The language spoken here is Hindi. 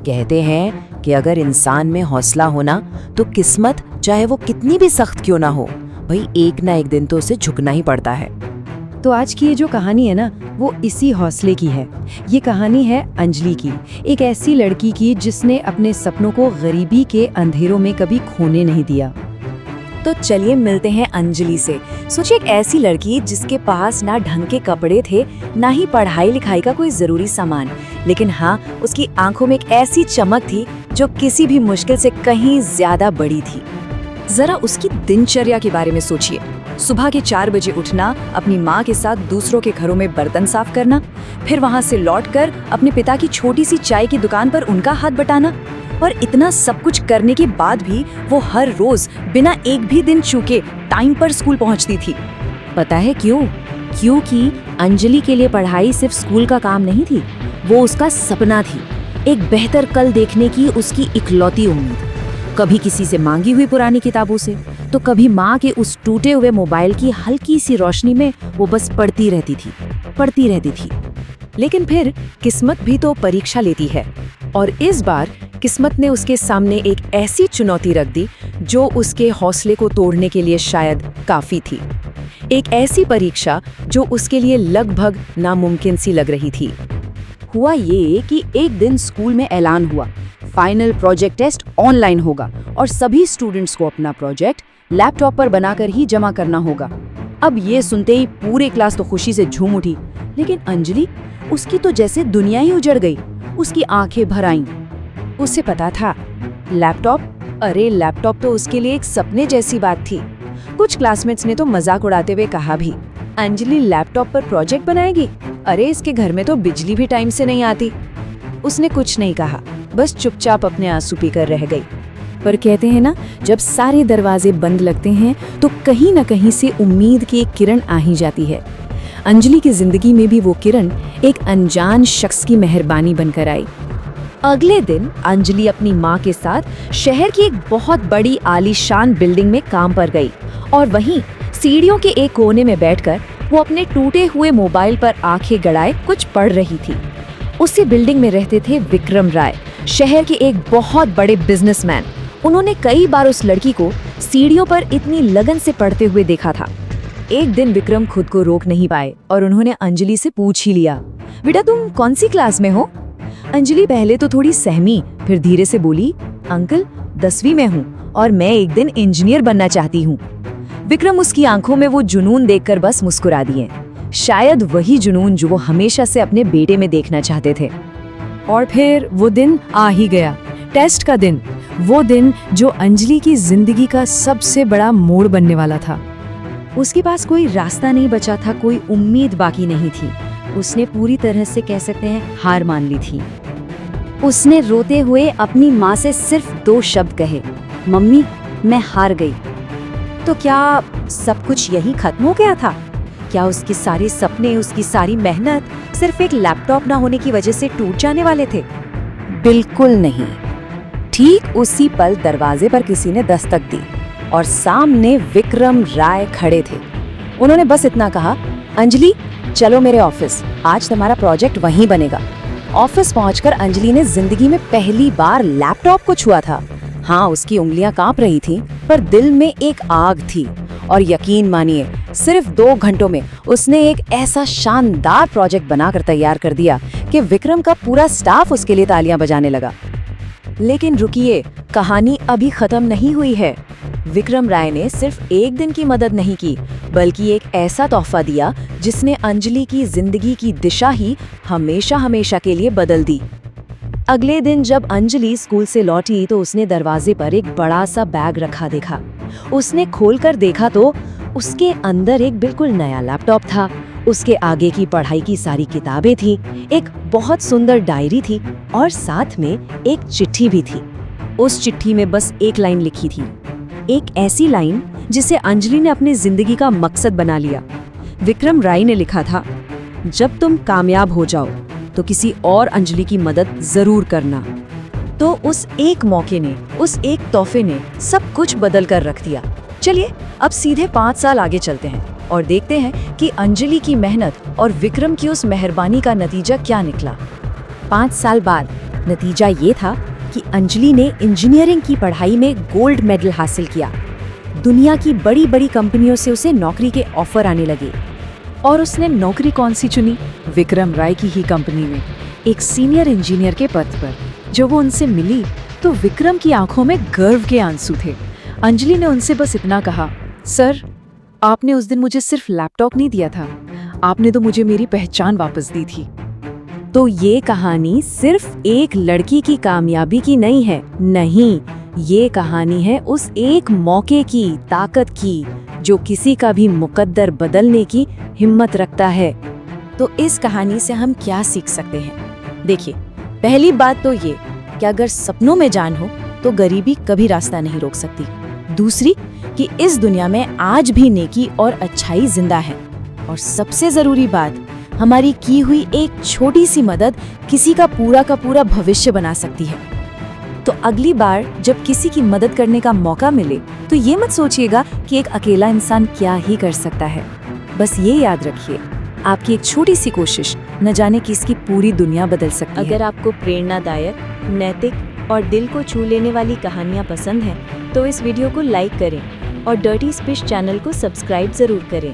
कहते हैं कि अगर इंसान में हौसला होना तो किस्मत चाहे वो कितनी भी सख्त क्यों ना हो, भाई एक ना एक दिन तो उसे झुकना ही पड़ता है। तो आज की ये जो कहानी है ना, वो इसी हौसले की है। ये कहानी है अंजलि की, एक ऐसी लड़की की जिसने अपने सपनों को गरीबी के अंधेरों में कभी खोने नहीं दिया। तो चलिए मिलते हैं अंजलि से। सोचिए, एक ऐसी लड़की जिसके पास ना ढंग के कपड़े थे, ना ही पढ़ाई लिखाई का कोई जरूरी सामान, लेकिन हाँ, उसकी आंखों में एक ऐसी चमक थी जो किसी भी मुश्किल से कहीं ज्यादा बड़ी थी। जरा उसकी दिनचर्या के बारे में सोचिए। सुबह के 4 बजे उठना, अपनी माँ के साथ दूसरों के घरों में बर्तन साफ करना, फिर वहाँ से लौटकर अपने पिता की छोटी सी चाय की दुकान पर उनका हाथ बटाना। और इतना सब कुछ करने के बाद भी वो हर रोज बिना एक भी दिन चूके टाइम पर स्कूल पहुँचती थी। पता है क्यों? क्योंकि अंजलि के लिए पढ़ाई सिर्फ स्कूल का काम नहीं थी, वो उसका सपना थी। एक बेहतर कल देखने की उसकी इकलौती उम्मीद। कभी किसी से मांगी हुई पुरानी किताबों से, तो कभी माँ के उस टूटे हुए मोबाइल की हल्की सी रोशनी में वो बस पढ़ती रहती थी। लेकिन फिर किस्मत भी तो परीक्षा लेती है, और इस बार किस्मत ने उसके सामने एक ऐसी चुनौती रख दी जो उसके हौसले को तोड़ने के लिए शायद काफी थी। एक ऐसी परीक्षा जो उसके लिए लगभग नामुमकिन सी लग रही थी। हुआ ये कि एक दिन स्कूल में ऐलान हुआ, फाइनल प्रोजेक्ट टेस्ट ऑनलाइन होगा और सभी स्टूडेंट्स को अपना प्रोजेक्ट लैपटॉप पर बनाकर ही जमा करना होगा। अब ये सुनते ही पूरे क्लास तो खुशी से झूम उठी, लेकिन अंजलि, उसकी तो जैसे दुनिया ही उजड़ गई। उसकी आंखें भर आईं। उसे पता था लैपटॉप तो उसके लिए एक सपने जैसी बात थी। कुछ क्लासमेट्स ने तो मजाक उड़ाते हुए कहा भी, अंजलि लैपटॉप पर प्रोजेक्ट बनाएगी? अरे इसके घर में तो बिजली भी टाइम से नहीं आती। उसने कुछ नहीं कहा, बस चुपचाप अपने आंसू पीकर रह गई। पर कहते हैं ना, जब सारे दरवाजे बंद लगते हैं तो कहीं न कहीं से उम्मीद की एक किरण आ ही जाती है। अंजलि की जिंदगी में भी वो किरण एक अनजान शख्स की मेहरबानी बनकर आई। अगले दिन अंजलि अपनी माँ के साथ शहर की एक बहुत बड़ी आलीशान बिल्डिंग में काम पर गई, और वहीं सीढ़ियों के एक कोने में बैठकर वो अपने टूटे हुए मोबाइल पर आंखें गड़ाए कुछ पढ़ रही थी। उसी बिल्डिंग में रहते थे विक्रम राय, शहर के एक बहुत बड़े बिजनेसमैन। उन्होंने कई बार उस लड़की को सीढ़ियों पर इतनी लगन से पढ़ते हुए देखा था। एक दिन विक्रम खुद को रोक नहीं पाए और उन्होंने अंजलि से पूछ ही लिया, बेटा तुम कौन सी क्लास में हो? अंजलि पहले तो थोड़ी सहमी, फिर धीरे से बोली, अंकल 10वीं में हूँ और मैं एक दिन इंजीनियर बनना चाहती हूँ। विक्रम उसकी आंखों में वो जुनून देखकर बस मुस्कुरा दिए, शायद वही जुनून जो वो हमेशा से अपने बेटे में देखना चाहते थे। और फिर वो दिन आ ही गया, टेस्ट का दिन, वो दिन जो अंजलि की जिंदगी का सबसे बड़ा मोड़ बनने वाला था। उसके पास कोई रास्ता नहीं बचा था, कोई उम्मीद बाकी नहीं थी। उसने पूरी तरह से कह सकते हैं हार मान ली थी। उसने रोते हुए अपनी माँ से सिर्फ 2 शब्द कहे, मम्मी मैं हार गई। तो क्या सब कुछ यही खत्म हो गया था? क्या उसके सारे सपने, उसकी सारी मेहनत सिर्फ एक लैपटॉप ना होने की वजह से टूट जाने वाले थे? बिल्कुल नहीं। ठीक उसी पल दरवाजे पर किसी ने दस्तक दी और सामने विक्रम राय खड़े थे। उन्होंने बस इतना कहा, अंजलि चलो मेरे ऑफिस, आज तुम्हारा प्रोजेक्ट वहीं बनेगा। ऑफिस पहुंचकर अंजलि ने जिंदगी में पहली बार लैपटॉप को छुआ था। हाँ, उसकी उंगलियां कांप रही थीं, पर दिल में एक आग थी। और यकीन मानिए, सिर्फ 2 घंटों में उसने एक ऐसा शानदार प्रोजेक्ट बनाकर तैयार कर दिया कि विक्रम का पूरा स्टाफ उसके लिए तालियां बजाने लगा। लेकिन रुकिए, कहानी अभी खत्म नहीं हुई है। विक्रम राय ने सिर्फ एक दिन की मदद नहीं की, बल्कि एक ऐसा तोहफा दिया जिसने अंजलि की जिंदगी की दिशा ही हमेशा हमेशा के लिए बदल दी। अगले दिन जब अंजलि स्कूल से लौटी तो उसने दरवाजे पर एक बड़ा सा बैग रखा देखा। उसने खोलकर देखा तो उसके अंदर एक बिल्कुल नया लैपटॉप था। उसके आगे की पढ़ाई की सारी किताबें थी, एक बहुत सुंदर डायरी थी और साथ में एक चिट्ठी भी थी। उस चिट्ठी में बस एक लाइन लिखी थी, एक ऐसी लाइन जिसे अंजलि ने अपनी जिंदगी का मकसद बना लिया। विक्रम राय ने लिखा था, जब तुम कामयाब हो जाओ तो किसी और अंजलि की मदद जरूर करना। तो उस एक मौके ने, उस एक तोहफे ने सब कुछ बदल कर रख दिया। चलिए अब सीधे 5 साल आगे चलते हैं और देखते हैं कि अंजलि की मेहनत और विक्रम की उस मेहरबानी का नतीजा क्या निकला। 5 साल बाद नतीजा ये था कि अंजलि ने इंजीनियरिंग की पढ़ाई में गोल्ड मेडल हासिल किया। दुनिया की बड़ी बड़ी कंपनियों से उसे नौकरी के ऑफर आने लगे। और उसने नौकरी कौन सी चुनी? विक्रम राय की ही कंपनी में, एक सीनियर इंजीनियर के पद पर। जब वो उनसे मिली तो विक्रम की आंखों में गर्व के आंसू थे। अंजलि ने उनसे बस इतना कहा, सर, आपने उस दिन मुझे सिर्फ लैपटॉप नहीं दिया था, आपने तो मुझे मेरी पहचान वापस दी थी। तो ये कहानी सिर्फ एक लड़की की कामयाबी की नहीं है, नहीं, ये कहानी है उस एक मौके की, ताकत की, जो किसी का भी मुकद्दर बदलने की हिम्मत रखता है। तो इस कहानी से हम क्या सीख सकते हैं? देखिए, पहली बात तो ये कि अगर सपनों में जान हो तो गरीबी कभी रास्ता नहीं रोक सकती। दूसरी कि इस दुनिया में आज भी नेकी और अच्छाई जिंदा है। और सबसे जरूरी बात, हमारी की हुई एक छोटी सी मदद किसी का पूरा भविष्य बना सकती है। तो अगली बार जब किसी की मदद करने का मौका मिले तो ये मत सोचिएगा कि एक अकेला इंसान क्या ही कर सकता है। बस ये याद रखिए, आपकी एक छोटी सी कोशिश न जाने किसकी पूरी दुनिया बदल सकती है। अगर आपको प्रेरणादायक, नैतिक और दिल को छू लेने वाली कहानियाँ पसंद हैं तो इस वीडियो को लाइक करें और डर्टी स्पिश चैनल को सब्सक्राइब जरूर करें।